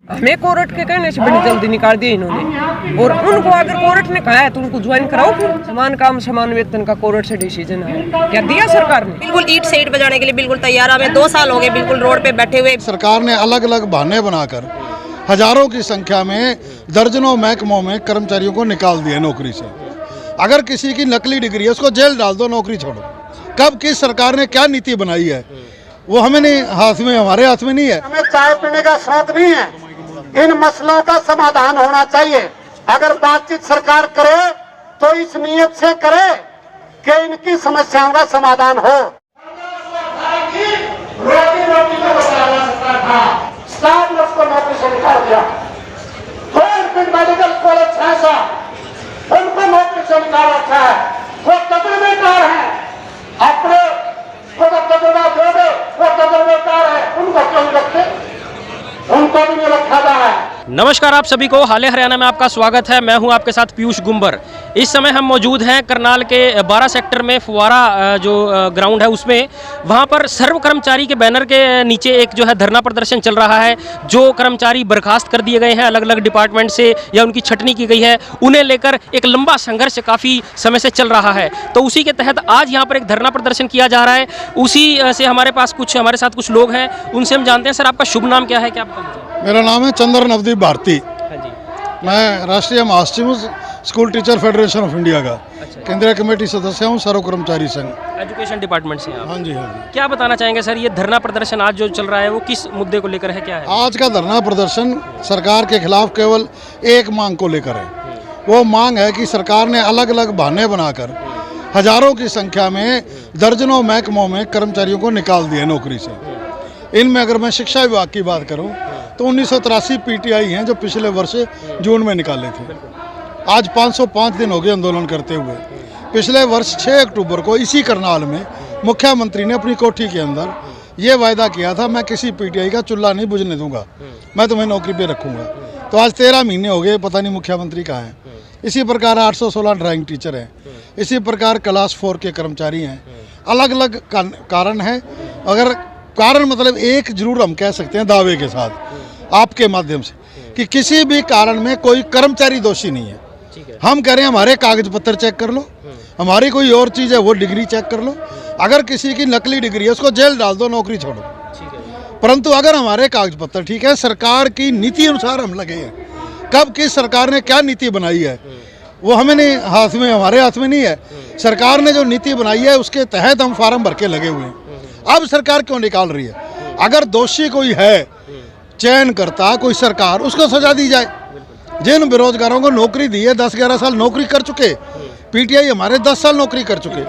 हमें कोर्ट के कहने से बड़ी जल्दी निकाल दिया इन्होंने, और उनको अगर कोर्ट ने कहा है तो उनको ज्वाइन कराओ फिर। समान काम समान वेतन का कोर्ट से डिसीजन है, क्या दिया सरकार ने? बिल्कुल ईट से ईट बजाने के लिए बिल्कुल तैयार। हमें 2 साल हो गए बिल्कुल रोड पे बैठे हुए। सरकार ने अलग अलग बहाने बनाकर हजारों की संख्या में दर्जनों महकमों में कर्मचारियों को निकाल दिया नौकरी से। अगर किसी की नकली डिग्री है उसको जेल डाल दो, नौकरी छोड़ो। कब किस सरकार ने क्या नीति बनाई है वो हमें नहीं हाथ में, हमारे हाथ में नहीं है। हमें चाय पीने का शौक नहीं है, इन मसलों का समाधान होना चाहिए। अगर बातचीत सरकार करे तो इस नियत से करे कि इनकी समस्याओं का समाधान हो। रोटी रोटी को बचा सकता था, स्टाफ नर्स को नौकरी से निकाल दिया। मेडिकल कॉलेज ऐसा उनको नौकरी से निकाल रखा है। वो तजुर्बेकार है, अपने को तजुर्बा दोगे, वो तजुर्बेकार है, उनको क्यों रखते? उनको भी नहीं रखा जा रहा है। नमस्कार आप सभी को, हाले हरियाणा में आपका स्वागत है। मैं हूं आपके साथ पीयूष गुंबर। इस समय हम मौजूद हैं करनाल के 12 सेक्टर में फुवारा जो ग्राउंड है उसमें। वहां पर सर्व कर्मचारी के बैनर के नीचे एक जो है धरना प्रदर्शन चल रहा है। जो कर्मचारी बर्खास्त कर दिए गए हैं अलग अलग डिपार्टमेंट से या उनकी छटनी की गई है, उन्हें लेकर एक लंबा संघर्ष काफ़ी समय से चल रहा है। तो उसी के तहत आज यहाँ पर एक धरना प्रदर्शन किया जा रहा है। उसी से हमारे साथ कुछ लोग हैं, उनसे हम जानते हैं। सर, आपका शुभ नाम क्या है, क्या आप? मेरा नाम है चंद्र नवदीप भारती। मैं राष्ट्रीय महासचिव school teacher federation of India का केंद्रीय कमेटी सदस्य हूँ, सर्व कर्मचारी संघ एजुकेशन डिपार्टमेंट से आप? हाँ जी, हाँ जी। क्या बताना चाहेंगे सर, ये धरना प्रदर्शन आज जो चल रहा है वो किस मुद्दे को लेकर है, क्या है? आज का धरना प्रदर्शन सरकार के खिलाफ केवल एक मांग को लेकर है। वो मांग है कि सरकार ने अलग अलग बहाने बनाकर हजारों की संख्या में दर्जनों महकमों में कर्मचारियों को निकाल दिया नौकरी से। इनमें अगर मैं शिक्षा विभाग की बात करूं तो 1983 पीटीआई हैं जो पिछले वर्ष जून में निकाले थे। आज 505 दिन हो गए आंदोलन करते हुए। पिछले वर्ष 6 अक्टूबर को इसी करनाल में मुख्यमंत्री ने अपनी कोठी के अंदर ये वायदा किया था, मैं किसी पीटीआई का चूल्हा नहीं बुझने दूंगा, मैं तुम्हें नौकरी पे रखूंगा। तो आज 13 महीने हो गए, पता नहीं मुख्यमंत्री कहाँ हैं। इसी प्रकार 816 ड्राइंग टीचर हैं, इसी प्रकार क्लास 4 के कर्मचारी हैं। अलग अलग कारण है। अगर कारण मतलब एक जरूर हम कह सकते हैं दावे के साथ आपके माध्यम से कि किसी भी कारण में कोई कर्मचारी दोषी नहीं है। हम कह रहे हैं हमारे कागज पत्र चेक कर लो, हमारी कोई और चीज़ है वो डिग्री चेक कर लो। अगर किसी की नकली डिग्री है उसको जेल डाल दो, नौकरी छोड़ो। परंतु अगर हमारे कागज पत्र ठीक है, सरकार की नीति अनुसार हम लगे हैं। कब किस सरकार ने क्या नीति बनाई है वो हमें नहीं हाथ में, हमारे हाथ में नहीं है। सरकार ने जो नीति बनाई है उसके तहत हम फार्म भर के लगे हुए हैं। अब सरकार क्यों निकाल रही है? अगर दोषी कोई है, चयन करता कोई सरकार, उसको सजा दी जाए। जिन बेरोजगारों को नौकरी दी है, 10-11 साल नौकरी कर चुके, पीटीआई हमारे 10 साल नौकरी कर चुके,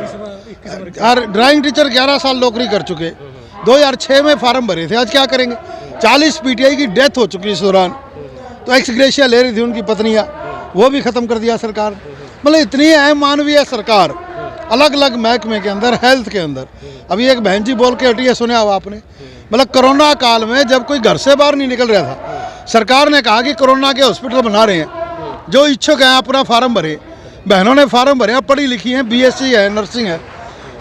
और ड्राइंग टीचर 11 साल नौकरी कर चुके। 2006 में फार्म भरे थे, आज क्या करेंगे? 40 पीटीआई की डेथ हो चुकी इस दौरान। तो एक्स ग्रेशिया ले रही थी उनकी पत्नियाँ, वो भी ख़त्म कर दिया सरकार। मतलब इतनी अमानवीय सरकार अलग अलग महकमे के अंदर, हेल्थ के अंदर। अभी एक बहन जी बोल के हटी है, सुना हुआ आपने? मतलब कोरोना काल में जब कोई घर से बाहर नहीं निकल रहा था, सरकार ने कहा कि कोरोना के हॉस्पिटल बना रहे हैं, जो इच्छुक हैं अपना फार्म भरे। बहनों ने फार्म भरे, पढ़ी लिखी हैं, बीएससी है, नर्सिंग है,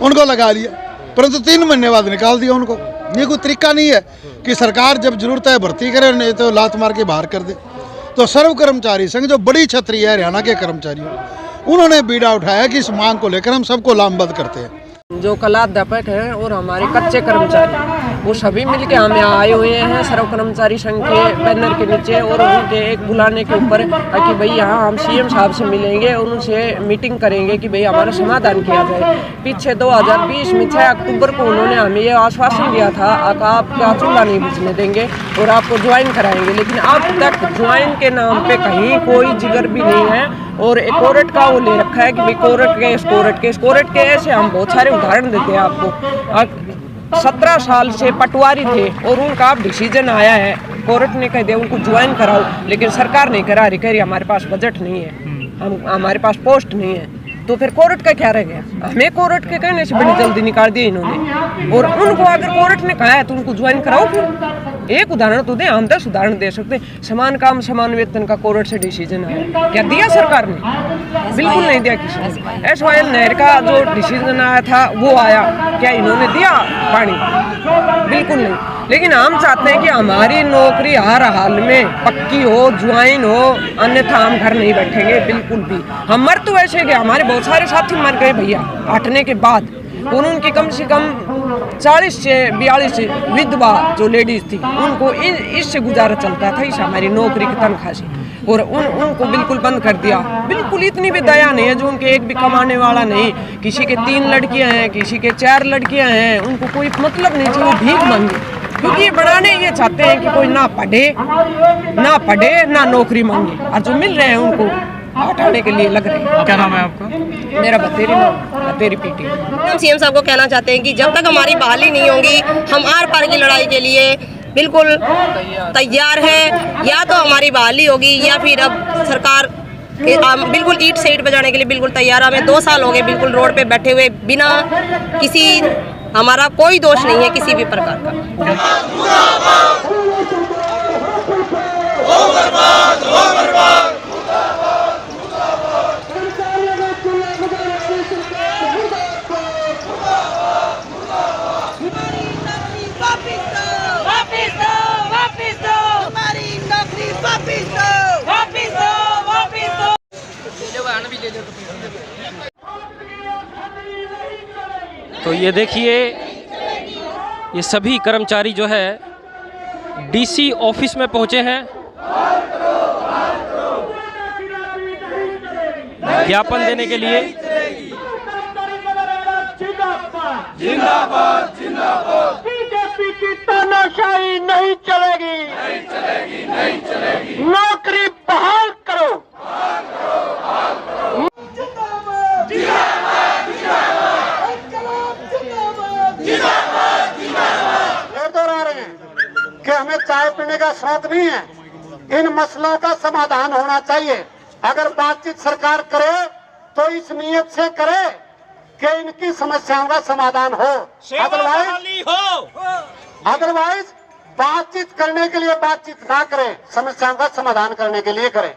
उनको लगा लिया। परंतु 3 महीने बाद निकाल दिया उनको। ये कोई तरीका नहीं है कि सरकार जब जरूरत है भर्ती करे, नहीं तो लात मार के बाहर कर दे। तो सर्व कर्मचारी संघ जो बड़ी छतरी है हरियाणा के कर्मचारियों, उन्होंने बीड़ा उठाया कि इस मांग को लेकर हम सबको लामबंद करते हैं। जो कलाध्यापक हैं और हमारे कच्चे कर्मचारी, वो सभी मिलके हम यहाँ आए हुए हैं सर्व कर्मचारी संघ के बैनर के नीचे, और उनके एक बुलाने के ऊपर कि भाई यहाँ हम सीएम साहब से मिलेंगे और उनसे मीटिंग करेंगे कि भाई हमारा समाधान किया जाए। पीछे 2020 में 6 अक्टूबर को उन्होंने हमें ये आश्वासन दिया था आपका चूल्हा नहीं बुझने देंगे और आपको ज्वाइन कराएंगे, लेकिन अब तक ज्वाइन के नाम पे कहीं कोई जिगर भी नहीं है। और एक कोर्ट का वो ले रखा है कि भाई कोर्ट के ऐसे हम बहुत सारे उदाहरण देते हैं आपको। 17 साल से पटवारी थे और उनका अब डिसीजन आया है, कोर्ट ने कह दिया उनको ज्वाइन कराओ, लेकिन सरकार नहीं करा रही, कह रही हमारे पास बजट नहीं है, हमारे पास पोस्ट नहीं है। तो फिर कोर्ट का क्या रह गया? हमें कोर्ट के कहने से बड़ी जल्दी निकाल दिया इन्होंने, और उनको अगर कोर्ट ने कहा है तो उनको ज्वाइन कराओ फिर। एक उदाहरण तो दें, हम 10 उदाहरण दे सकते हैं। समान काम समान वेतन का कोर्ट से डिसीजन है, क्या दिया सरकार ने? बिल्कुल नहीं दिया किसी ने। SYL नहर का जो डिसीजन आया था वो आया, क्या इन्होंने दिया पानी? बिल्कुल नहीं। लेकिन हम चाहते हैं कि हमारी नौकरी हर हाल में पक्की हो, ज्वाइन हो, अन्यथा हम घर नहीं बैठेंगे बिल्कुल भी। हम मर तो ऐसे गए, हमारे बहुत सारे साथी मर गए भैया हटने के बाद, और उनकी कम से कम 40 से 42 विधवा जो लेडीज थी उनको इससे गुजारा चलता था, इस हमारी नौकरी की तनख्वाह से, और उनको बिल्कुल बंद कर दिया। बिल्कुल इतनी भी दया नहीं है जो उनके एक भी कमाने वाला नहीं, किसी के 3 लड़कियां हैं, किसी के 4 लड़कियां हैं, उनको कोई मतलब नहीं चाहिए, वो भीख मांगे, क्योंकि ये बढ़ाने ये चाहते हैं कि कोई ना पढ़े ना नौकरी मांगे, और जो मिल रहे हैं उनको हटाने के लिए लग रहे हैं। क्या नाम है आपका? मेरा बतेरी पीटी। हम सीएम साहब को कहना चाहते हैं कि जब तक हमारी बहाली नहीं होगी हम आर पार की लड़ाई के लिए बिल्कुल तैयार है। या तो हमारी बहाली होगी या फिर अब सरकार बिल्कुल ईंट से ईंट बजाने के लिए बिल्कुल तैयार है। हमें 2 साल हो गए बिल्कुल रोड पे बैठे हुए, बिना किसी, हमारा कोई दोष नहीं है किसी भी प्रकार का। तो ये देखिए, ये सभी कर्मचारी जो है डीसी ऑफिस में पहुंचे हैं ज्ञापन देने के लिए। जिंदाबाद जिंदाबाद, बीजेपी की तानाशाही नहीं चलेगी, नौकरी बहाल करो। दोहरा रहे हैं कि हमें चाय पीने का शौक नहीं है, इन मसलों का समाधान होना चाहिए। अगर बातचीत सरकार करे तो इस नियत से करे कि इनकी समस्याओं का समाधान हो, अदरवाइज बातचीत करने के लिए बातचीत ना करें, समस्याओं का समाधान करने के लिए करें।